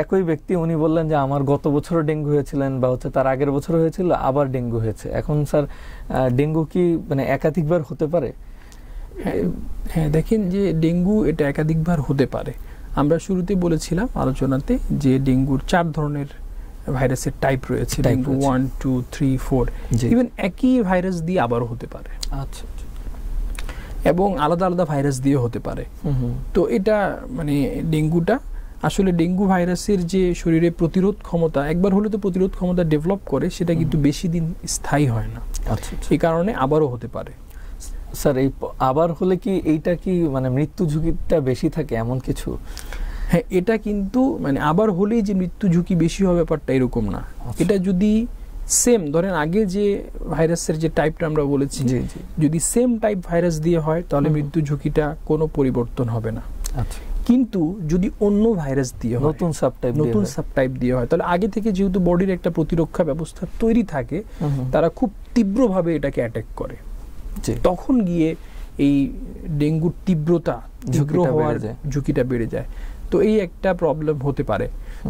একই ব্যক্তি উনি বললেন যে আমার গত বছরও ডেঙ্গু হয়েছিলেন বা হচ্ছে তার আগের বছর হয়েছিল, আবার ডেঙ্গু হয়েছে। এখন স্যার ডেঙ্গু কি মানে একাধিকবার হতে পারে? হ্যাঁ, দেখেন যে ডেঙ্গু এটা একাধিকবার হতে পারে। আমরা শুরুতে বলেছিলাম আলোচনাতে যে ডেঙ্গুর 4 ধরনের ভাইরাসের টাইপ রয়েছে, ডেঙ্গু 1, 2, 3, 4। ইভেন একই ভাইরাস দিয়ে আবারও হতে পারে। আচ্ছা। এবং আলাদা আলাদা ভাইরাস দিয়ে হতে পারে। তো এটা মানে ডেঙ্গুটা আসলে ডেঙ্গু ভাইরাসের যে শরীরে প্রতিরোধ ক্ষমতা, একবার হলে তো প্রতিরোধ ক্ষমতা ডেভেলপ করে, সেটা কিন্তু বেশি দিন স্থায়ী হয় না। আচ্ছা। এই কারণে আবারও হতে পারে। স্যার এই আবার হলে কি এইটা কি মানে মৃত্যু ঝুঁকিটা বেশি থাকে এমন কিছু? হ্যাঁ, এটা কিন্তু মানে আবার হলেই যে মৃত্যু ঝুঁকি বেশি হবে ব্যাপারটা এরকম না। এটা যদি সেম ধরেন আগে যে ভাইরাসের যে টাইপটা আমরা বলেছি, যদি সেম টাইপ ভাইরাস দিয়ে হয় তাহলে মৃত্যু ঝুঁকিটা কোনো পরিবর্তন হবে না। আচ্ছা। কিন্তু যদি অন্য ভাইরাস দিয়ে হয়, নতুন সাবটাইপ দিয়ে হয়, তাহলে আগে থেকে যেহেতু বডির একটা প্রতিরক্ষা ব্যবস্থা তৈরি থাকে, তারা খুব তীব্রভাবে এটাকে অ্যাটাক করে। তখন গিয়ে এই ডেঙ্গুর তীব্রতা হওয়ার ঝুঁকিটা বেড়ে যায়। তো এই একটা প্রবলেম হতে পারে।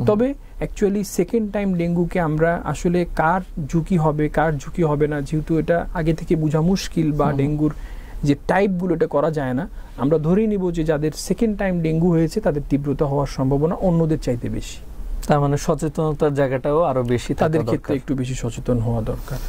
তবে অ্যাকচুয়ালি সেকেন্ড টাইম ডেঙ্গুকে আমরা আসলে কার ঝুঁকি হবে কার ঝুঁকি হবে না, যেহেতু এটা আগে থেকে বোঝা মুশকিল বা ডেঙ্গুর যে টাইপগুলো এটা করা যায় না, আমরা ধরেই নিব যে যাদের সেকেন্ড টাইম ডেঙ্গু হয়েছে তাদের তীব্রতা হওয়ার সম্ভাবনা অন্যদের চাইতে বেশি। তার মানে সচেতনতার জায়গাটাও আরো বেশি, তাদের ক্ষেত্রে একটু বেশি সচেতন হওয়া দরকার।